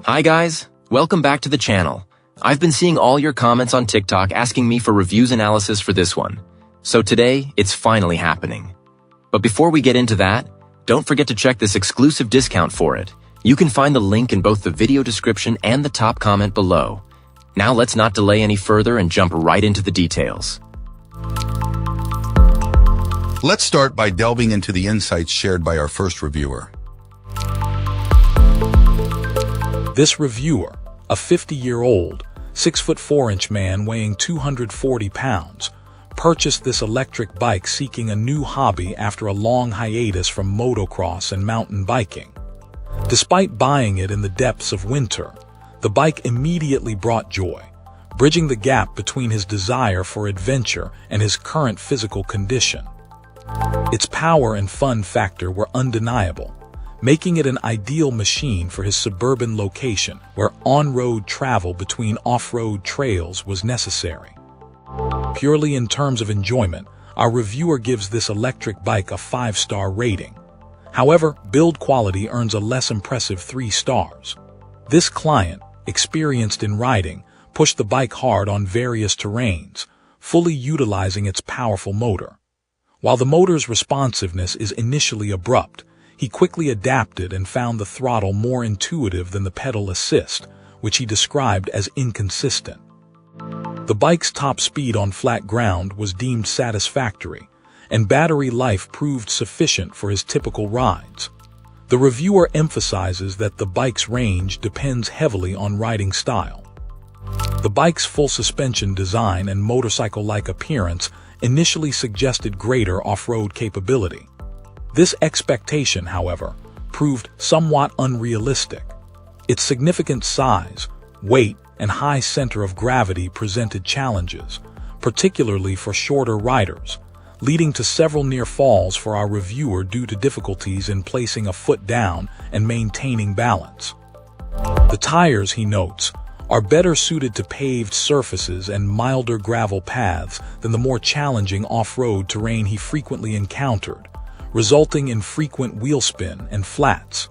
Hi guys, welcome back to the channel. I've been seeing all your comments on TikTok asking me for reviews analysis for this one. So today, it's finally happening. But before we get into that, don't forget to check this exclusive discount for it. You can find the link in both the video description and the top comment below. Now let's not delay any further and jump right into the details. Let's start by delving into the insights shared by our first reviewer. This reviewer, a 50-year-old, 6'4" man weighing 240 pounds, purchased this electric bike seeking a new hobby after a long hiatus from motocross and mountain biking. Despite buying it in the depths of winter, the bike immediately brought joy, bridging the gap between his desire for adventure and his current physical condition. Its power and fun factor were undeniable, making it an ideal machine for his suburban location where on-road travel between off-road trails was necessary. Purely in terms of enjoyment, our reviewer gives this electric bike a 5-star rating. However, build quality earns a less impressive 3 stars. This client, experienced in riding, pushed the bike hard on various terrains, fully utilizing its powerful motor. While the motor's responsiveness is initially abrupt, he quickly adapted and found the throttle more intuitive than the pedal assist, which he described as inconsistent. The bike's top speed on flat ground was deemed satisfactory, and battery life proved sufficient for his typical rides. The reviewer emphasizes that the bike's range depends heavily on riding style. The bike's full suspension design and motorcycle-like appearance initially suggested greater off-road capability. This expectation, however, proved somewhat unrealistic. Its significant size, weight, and high center of gravity presented challenges, particularly for shorter riders, leading to several near falls for our reviewer due to difficulties in placing a foot down and maintaining balance. The tires, he notes, are better suited to paved surfaces and milder gravel paths than the more challenging off-road terrain he frequently encountered, resulting in frequent wheel spin and flats.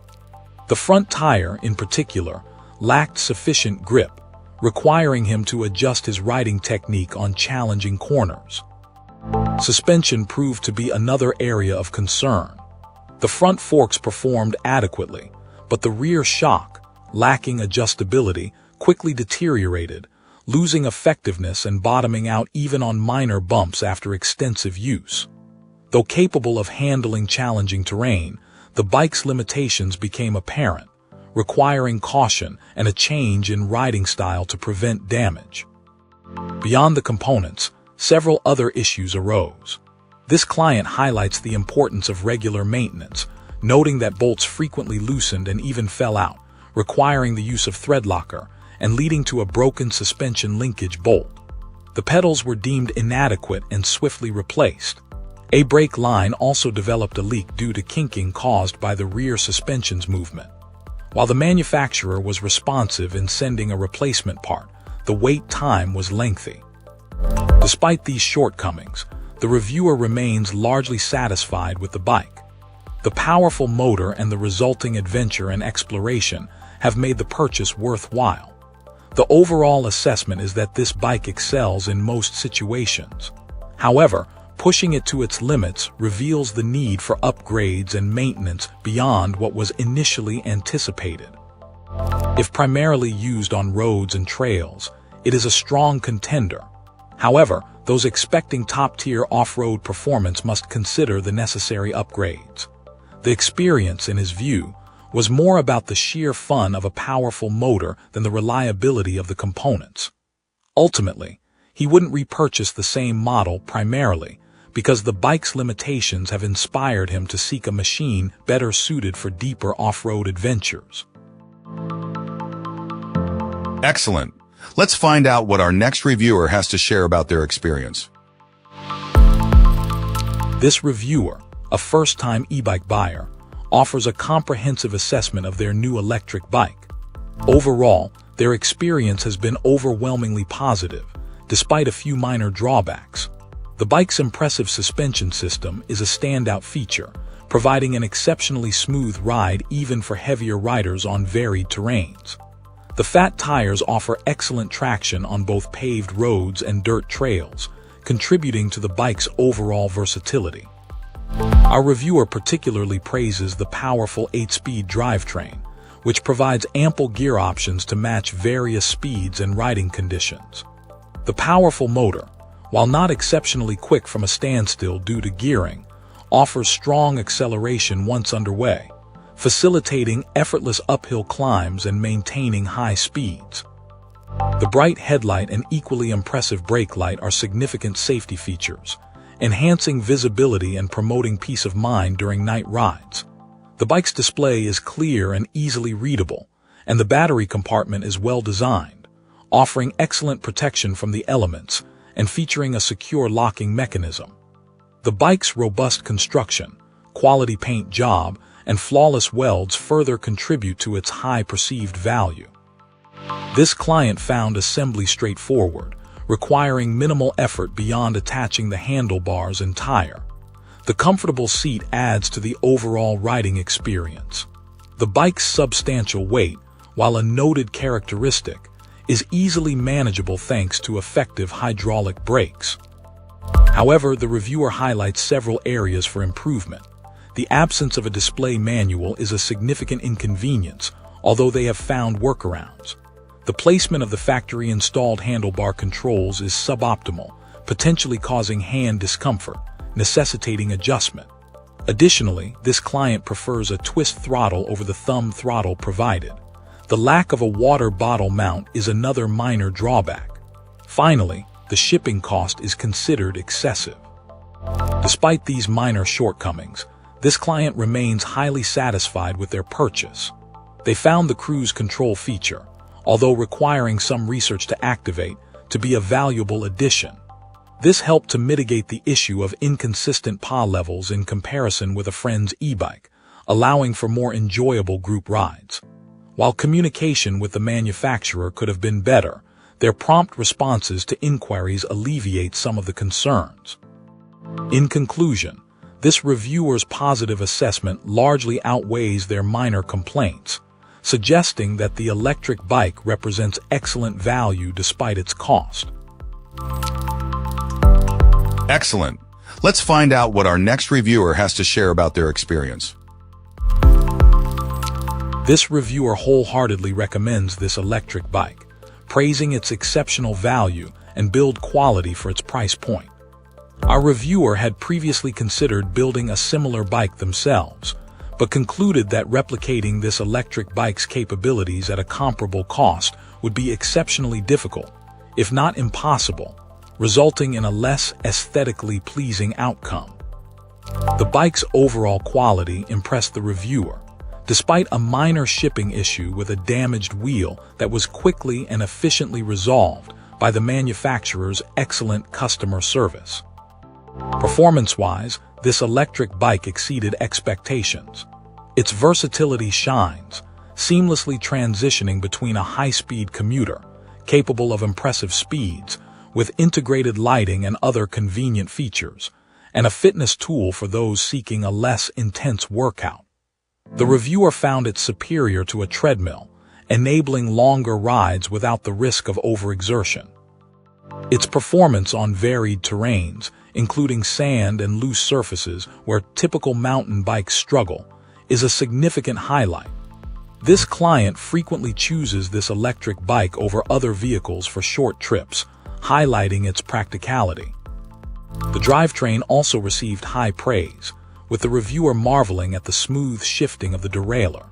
The front tire, in particular, lacked sufficient grip, requiring him to adjust his riding technique on challenging corners. Suspension proved to be another area of concern. The front forks performed adequately, but the rear shock, lacking adjustability, quickly deteriorated, losing effectiveness and bottoming out even on minor bumps after extensive use. Though capable of handling challenging terrain, the bike's limitations became apparent, requiring caution and a change in riding style to prevent damage. Beyond the components, several other issues arose. This client highlights the importance of regular maintenance, noting that bolts frequently loosened and even fell out, requiring the use of thread locker and leading to a broken suspension linkage bolt. The pedals were deemed inadequate and swiftly replaced. A brake line also developed a leak due to kinking caused by the rear suspension's movement. While the manufacturer was responsive in sending a replacement part, the wait time was lengthy. Despite these shortcomings, the reviewer remains largely satisfied with the bike. The powerful motor and the resulting adventure and exploration have made the purchase worthwhile. The overall assessment is that this bike excels in most situations. However, pushing it to its limits reveals the need for upgrades and maintenance beyond what was initially anticipated. If primarily used on roads and trails, it is a strong contender. However, those expecting top-tier off-road performance must consider the necessary upgrades. The experience, in his view, was more about the sheer fun of a powerful motor than the reliability of the components. Ultimately, he wouldn't repurchase the same model primarily because the bike's limitations have inspired him to seek a machine better suited for deeper off-road adventures. Excellent. Let's find out what our next reviewer has to share about their experience. This reviewer, a first-time e-bike buyer, offers a comprehensive assessment of their new electric bike. Overall, their experience has been overwhelmingly positive, despite a few minor drawbacks. The bike's impressive suspension system is a standout feature, providing an exceptionally smooth ride even for heavier riders on varied terrains. The fat tires offer excellent traction on both paved roads and dirt trails, contributing to the bike's overall versatility. Our reviewer particularly praises the powerful 8-speed drivetrain, which provides ample gear options to match various speeds and riding conditions. The powerful motor, while not exceptionally quick from a standstill due to gearing, offers strong acceleration once underway, facilitating effortless uphill climbs and maintaining high speeds. The bright headlight and equally impressive brake light are significant safety features, enhancing visibility and promoting peace of mind during night rides. The bike's display is clear and easily readable, and the battery compartment is well designed, offering excellent protection from the elements and featuring a secure locking mechanism. The bike's robust construction, quality paint job, and flawless welds further contribute to its high perceived value. This client found assembly straightforward, requiring minimal effort beyond attaching the handlebars and tire. The comfortable seat adds to the overall riding experience. The bike's substantial weight, while a noted characteristic, is easily manageable thanks to effective hydraulic brakes. However, the reviewer highlights several areas for improvement. The absence of a display manual is a significant inconvenience, although they have found workarounds. The placement of the factory-installed handlebar controls is suboptimal, potentially causing hand discomfort, necessitating adjustment. Additionally, this client prefers a twist throttle over the thumb throttle provided. The lack of a water bottle mount is another minor drawback. Finally, the shipping cost is considered excessive. Despite these minor shortcomings, this client remains highly satisfied with their purchase. They found the cruise control feature, although requiring some research to activate, to be a valuable addition. This helped to mitigate the issue of inconsistent PA levels in comparison with a friend's e-bike, allowing for more enjoyable group rides. While communication with the manufacturer could have been better, their prompt responses to inquiries alleviate some of the concerns. In conclusion, this reviewer's positive assessment largely outweighs their minor complaints, suggesting that the electric bike represents excellent value despite its cost. Excellent. Let's find out what our next reviewer has to share about their experience. This reviewer wholeheartedly recommends this electric bike, praising its exceptional value and build quality for its price point. Our reviewer had previously considered building a similar bike themselves, but concluded that replicating this electric bike's capabilities at a comparable cost would be exceptionally difficult, if not impossible, resulting in a less aesthetically pleasing outcome. The bike's overall quality impressed the reviewer, despite a minor shipping issue with a damaged wheel that was quickly and efficiently resolved by the manufacturer's excellent customer service. Performance-wise, this electric bike exceeded expectations. Its versatility shines, seamlessly transitioning between a high-speed commuter, capable of impressive speeds, with integrated lighting and other convenient features, and a fitness tool for those seeking a less intense workout. The reviewer found it superior to a treadmill, enabling longer rides without the risk of overexertion. Its performance on varied terrains, including sand and loose surfaces where typical mountain bikes struggle, is a significant highlight. This client frequently chooses this electric bike over other vehicles for short trips, highlighting its practicality. The drivetrain also received high praise, with the reviewer marveling at the smooth shifting of the derailleur.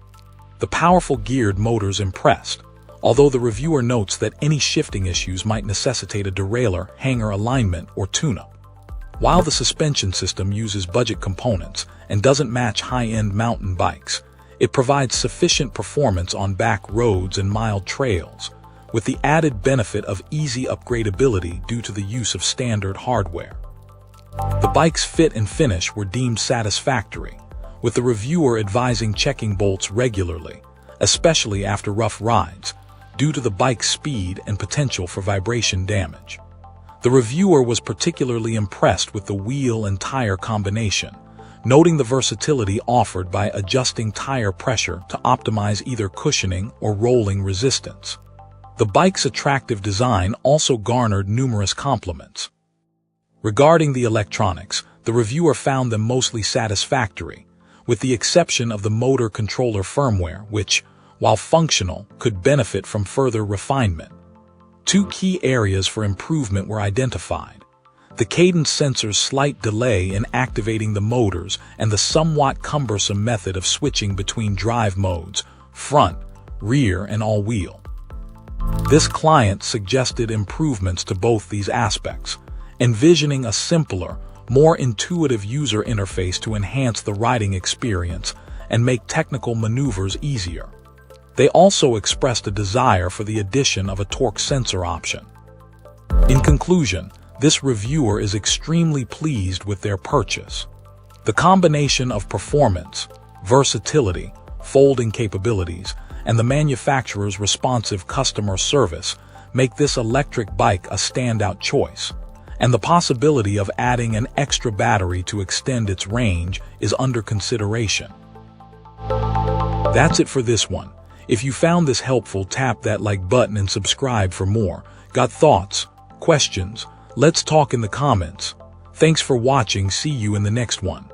The powerful geared motors impressed, although the reviewer notes that any shifting issues might necessitate a derailleur, hanger alignment, or tune-up. While the suspension system uses budget components and doesn't match high-end mountain bikes, it provides sufficient performance on back roads and mild trails, with the added benefit of easy upgradability due to the use of standard hardware. The bike's fit and finish were deemed satisfactory, with the reviewer advising checking bolts regularly, especially after rough rides, due to the bike's speed and potential for vibration damage. The reviewer was particularly impressed with the wheel and tire combination, noting the versatility offered by adjusting tire pressure to optimize either cushioning or rolling resistance. The bike's attractive design also garnered numerous compliments. Regarding the electronics, the reviewer found them mostly satisfactory, with the exception of the motor controller firmware, which, while functional, could benefit from further refinement. Two key areas for improvement were identified: the cadence sensor's slight delay in activating the motors and the somewhat cumbersome method of switching between drive modes, front, rear, and all-wheel. This client suggested improvements to both these aspects, envisioning a simpler, more intuitive user interface to enhance the riding experience and make technical maneuvers easier. They also expressed a desire for the addition of a torque sensor option. In conclusion, this reviewer is extremely pleased with their purchase. The combination of performance, versatility, folding capabilities, and the manufacturer's responsive customer service make this electric bike a standout choice, and the possibility of adding an extra battery to extend its range is under consideration. That's it for this one. If you found this helpful, tap that like button and subscribe for more. Got thoughts? Questions? Let's talk in the comments. Thanks for watching. See you in the next one.